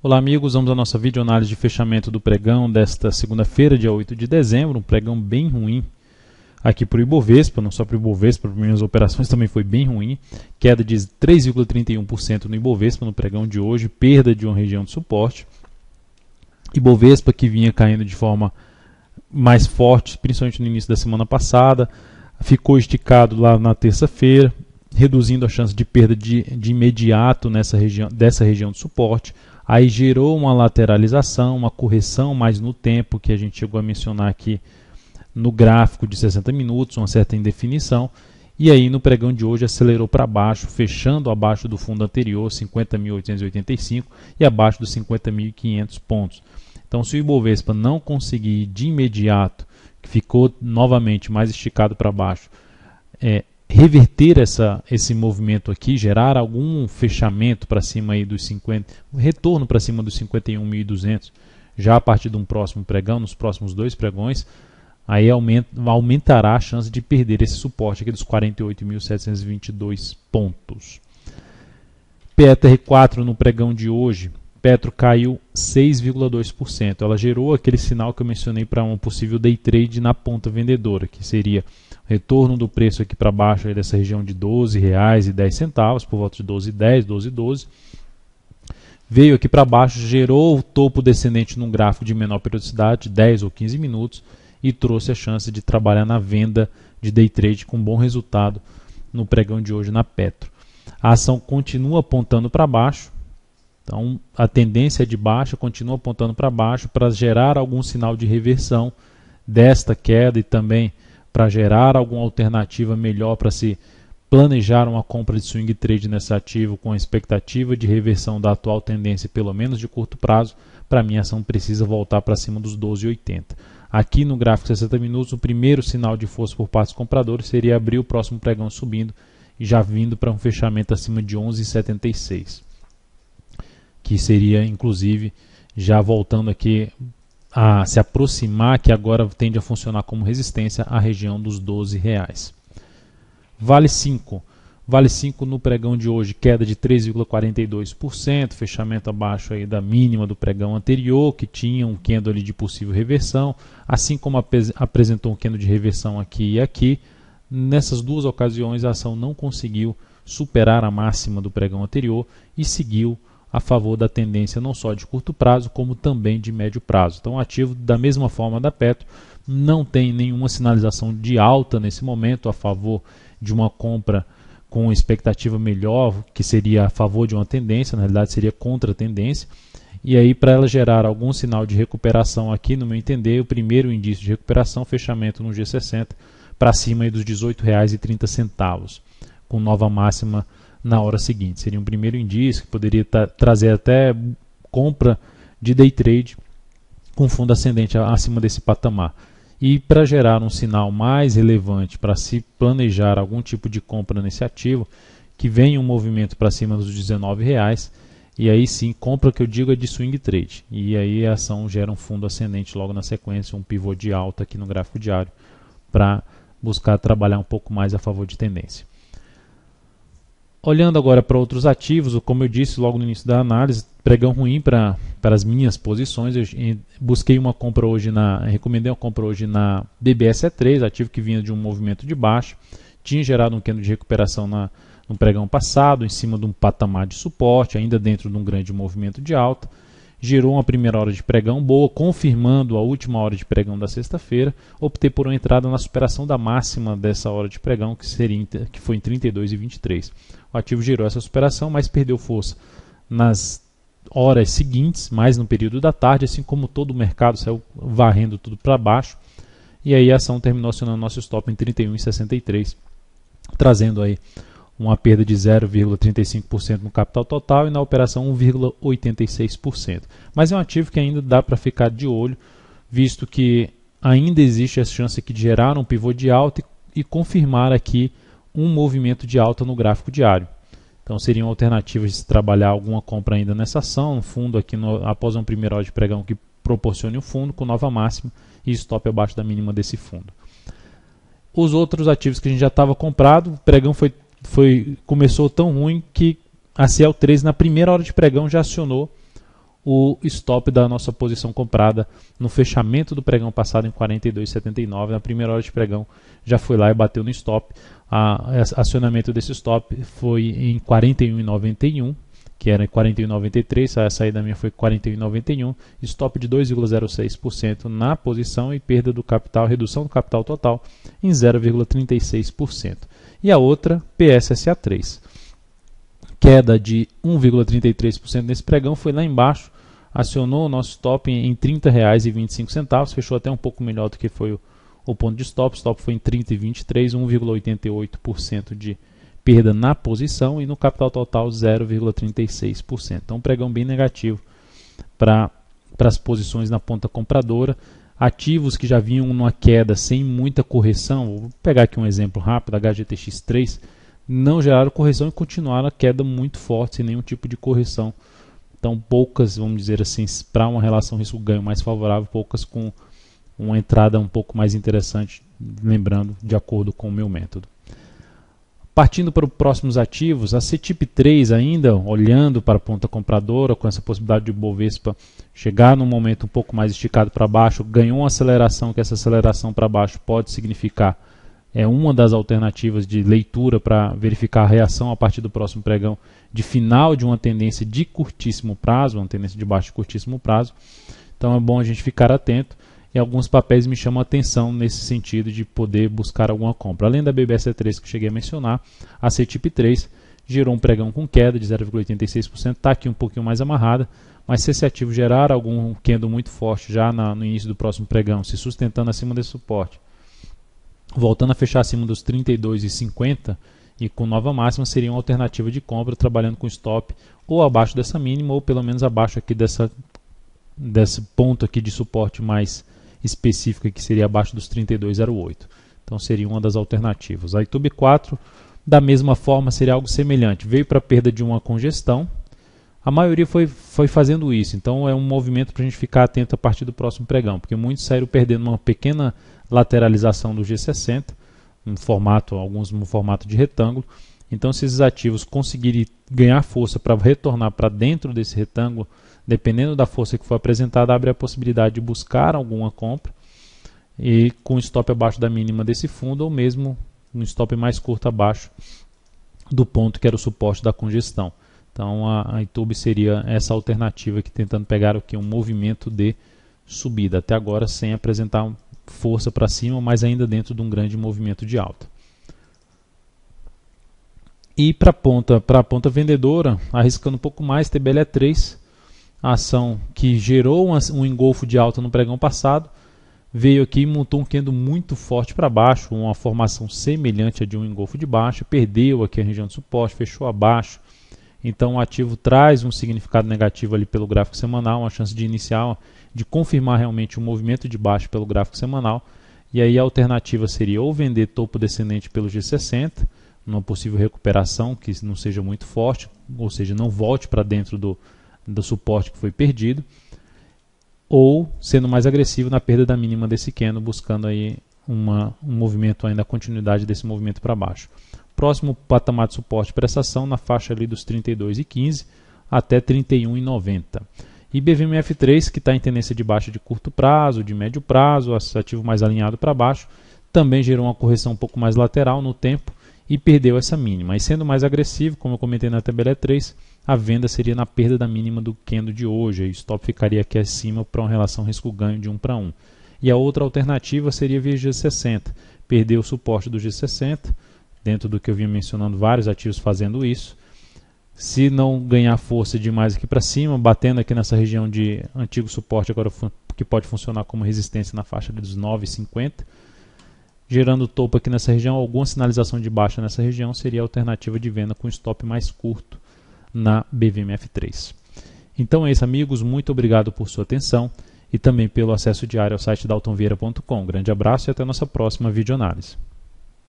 Olá amigos, vamos à nossa videoanálise de fechamento do pregão desta segunda-feira, dia 8 de dezembro, um pregão bem ruim aqui para o Ibovespa, não só para o Ibovespa, para minhas operações também foi bem ruim, queda de 3,31% no Ibovespa no pregão de hoje, perda de uma região de suporte. Ibovespa que vinha caindo de forma mais forte, principalmente no início da semana passada, ficou esticado lá na terça-feira, reduzindo a chance de perda de imediato dessa região de suporte. Aí gerou uma lateralização, uma correção mais no tempo, que a gente chegou a mencionar aqui no gráfico de 60 minutos, uma certa indefinição. E aí no pregão de hoje acelerou para baixo, fechando abaixo do fundo anterior, 50.885, e abaixo dos 50.500 pontos. Então se o Ibovespa não conseguir de imediato, que ficou novamente mais esticado para baixo, reverter esse movimento aqui, gerar algum fechamento para cima aí dos 50, um retorno para cima dos 51.200, já a partir de um próximo pregão, nos próximos dois pregões, aí aumentará a chance de perder esse suporte aqui dos 48.722 pontos. PETR4 no pregão de hoje, Petro caiu 6,2%. Ela gerou aquele sinal que eu mencionei para um possível day trade na ponta vendedora, que seria retorno do preço aqui para baixo aí dessa região de R$ 12,10, por volta de 12,10, 12,12. Veio aqui para baixo, gerou o topo descendente num gráfico de menor periodicidade, 10 ou 15 minutos, e trouxe a chance de trabalhar na venda de day trade com bom resultado no pregão de hoje na Petro. A ação continua apontando para baixo, então a tendência é de baixa, continua apontando para baixo para gerar algum sinal de reversão desta queda e também para gerar alguma alternativa melhor para se planejar uma compra de swing trade nesse ativo com a expectativa de reversão da atual tendência, pelo menos de curto prazo. Para mim a ação precisa voltar para cima dos 12,80. Aqui no gráfico 60 minutos, o primeiro sinal de força por parte dos compradores seria abrir o próximo pregão subindo e já vindo para um fechamento acima de 11,76. Que seria, inclusive, já voltando aqui a se aproximar, que agora tende a funcionar como resistência, a região dos R$12. Vale 5. Vale 5 no pregão de hoje, queda de 3,42%, fechamento abaixo aí da mínima do pregão anterior, que tinha um candle ali de possível reversão, assim como apresentou um candle de reversão aqui e aqui. Nessas duas ocasiões a ação não conseguiu superar a máxima do pregão anterior e seguiu a favor da tendência não só de curto prazo, como também de médio prazo. Então o ativo, da mesma forma da Petro, não tem nenhuma sinalização de alta nesse momento a favor de uma compra com expectativa melhor, que seria a favor de uma tendência, na realidade seria contra a tendência. E aí, para ela gerar algum sinal de recuperação aqui, no meu entender, o primeiro indício de recuperação, fechamento no G60 para cima aí dos R$18,30, com nova máxima na hora seguinte. Seria um primeiro indício que poderia trazer até compra de day trade com fundo ascendente acima desse patamar. E para gerar um sinal mais relevante para se planejar algum tipo de compra nesse ativo, que venha um movimento para cima dos R$19, e aí sim, compra que eu digo é de swing trade. E aí a ação gera um fundo ascendente logo na sequência, um pivô de alta aqui no gráfico diário, para buscar trabalhar um pouco mais a favor de tendência. Olhando agora para outros ativos, como eu disse logo no início da análise, pregão ruim para as minhas posições. Eu busquei uma compra hoje recomendei uma compra hoje na BBSE3, ativo que vinha de um movimento de baixa, tinha gerado um candle de recuperação no pregão passado, em cima de um patamar de suporte, ainda dentro de um grande movimento de alta. Gerou uma primeira hora de pregão boa, confirmando a última hora de pregão da sexta-feira. Optei por uma entrada na superação da máxima dessa hora de pregão, que foi em 32,23. O ativo gerou essa superação, mas perdeu força nas horas seguintes, mais no período da tarde, assim como todo o mercado saiu varrendo tudo para baixo. E aí a ação terminou acionando nosso stop em 31,63, trazendo aí uma perda de 0,35% no capital total e na operação 1,86%. Mas é um ativo que ainda dá para ficar de olho, visto que ainda existe a chance aqui de gerar um pivô de alta e confirmar aqui um movimento de alta no gráfico diário. Então seriam alternativas de se trabalhar alguma compra ainda nessa ação, um fundo aqui após uma primeira hora de pregão que proporcione o fundo com nova máxima e stop abaixo da mínima desse fundo. Os outros ativos que a gente já estava comprado, o pregão começou tão ruim que a CL3 na primeira hora de pregão já acionou o stop da nossa posição comprada no fechamento do pregão passado em 42,79. Na primeira hora de pregão já foi lá e bateu no stop. Acionamento desse stop foi em 41,91, que era em 41,93, a saída minha foi 41,91, stop de 2,06% na posição e perda do capital, redução do capital total em 0,36%. E a outra, PSSA3. Queda de 1,33% nesse pregão, foi lá embaixo, acionou o nosso stop em R$ 30,25, fechou até um pouco melhor do que foi o ponto de stop. Stop foi em 30,23, 1,88% de perda na posição e no capital total 0,36%. Então, um pregão bem negativo para as posições na ponta compradora. Ativos que já vinham numa queda sem muita correção, vou pegar aqui um exemplo rápido, HGTX3, não geraram correção e continuaram a queda muito forte, sem nenhum tipo de correção. Então, poucas, vamos dizer assim, para uma relação risco-ganho mais favorável, poucas com uma entrada um pouco mais interessante, lembrando, de acordo com o meu método. Partindo para os próximos ativos, a CETIP3 ainda olhando para a ponta compradora, com essa possibilidade de Bovespa chegar num momento um pouco mais esticado para baixo, ganhou uma aceleração, que essa aceleração para baixo pode significar uma das alternativas de leitura para verificar a reação a partir do próximo pregão de final de uma tendência de curtíssimo prazo, uma tendência de baixo e curtíssimo prazo. Então é bom a gente ficar atento. E alguns papéis me chamam a atenção nesse sentido de poder buscar alguma compra. Além da BBSE3 que eu cheguei a mencionar, a CETIP3 gerou um pregão com queda de 0,86%, está aqui um pouquinho mais amarrada, mas se esse ativo gerar algum candle muito forte já no início do próximo pregão, se sustentando acima desse suporte, voltando a fechar acima dos 32,50 e com nova máxima, seria uma alternativa de compra, trabalhando com stop ou abaixo dessa mínima, ou pelo menos abaixo aqui desse ponto aqui de suporte mais específica, que seria abaixo dos 32,08. Então seria uma das alternativas. A iTube 4, da mesma forma, seria algo semelhante. Veio para a perda de uma congestão. A maioria foi fazendo isso. Então é um movimento para a gente ficar atento a partir do próximo pregão, porque muitos saíram perdendo uma pequena lateralização do G60, alguns no formato de retângulo. Então, se esses ativos conseguirem ganhar força para retornar para dentro desse retângulo, dependendo da força que for apresentada, abre a possibilidade de buscar alguma compra e com stop abaixo da mínima desse fundo, ou mesmo um stop mais curto abaixo do ponto que era o suporte da congestão. Então a iTube seria essa alternativa aqui, tentando pegar um movimento de subida, até agora sem apresentar força para cima, mas ainda dentro de um grande movimento de alta. E para a ponta vendedora, arriscando um pouco mais, TBLE3, a ação que gerou um engolfo de alta no pregão passado, veio aqui e montou um candle muito forte para baixo, uma formação semelhante a de um engolfo de baixo, perdeu aqui a região de suporte, fechou abaixo. Então o ativo traz um significado negativo ali pelo gráfico semanal, uma chance de inicial, de confirmar realmente um movimento de baixo pelo gráfico semanal. E aí a alternativa seria ou vender topo descendente pelo G60, numa possível recuperação que não seja muito forte, ou seja, não volte para dentro do suporte que foi perdido, ou sendo mais agressivo na perda da mínima desse candle, buscando aí um movimento ainda, a continuidade desse movimento para baixo. Próximo patamar de suporte para essa ação na faixa ali dos 32,15 até 31,90. E BVMF3, que está em tendência de baixa de curto prazo, de médio prazo, ativo mais alinhado para baixo, também gerou uma correção um pouco mais lateral no tempo e perdeu essa mínima. E sendo mais agressivo, como eu comentei na TBLE3, a venda seria na perda da mínima do candle de hoje. E o stop ficaria aqui acima para uma relação risco-ganho de 1 para 1. E a outra alternativa seria via G60. Perdeu o suporte do G60, dentro do que eu vinha mencionando, vários ativos fazendo isso. Se não ganhar força demais aqui para cima, batendo aqui nessa região de antigo suporte, agora que pode funcionar como resistência na faixa dos 9,50, gerando topo aqui nessa região, alguma sinalização de baixa nessa região seria a alternativa de venda com stop mais curto na BVMF3. Então é isso, amigos, muito obrigado por sua atenção e também pelo acesso diário ao site daltonvieira.com. Grande abraço e até a nossa próxima videoanálise.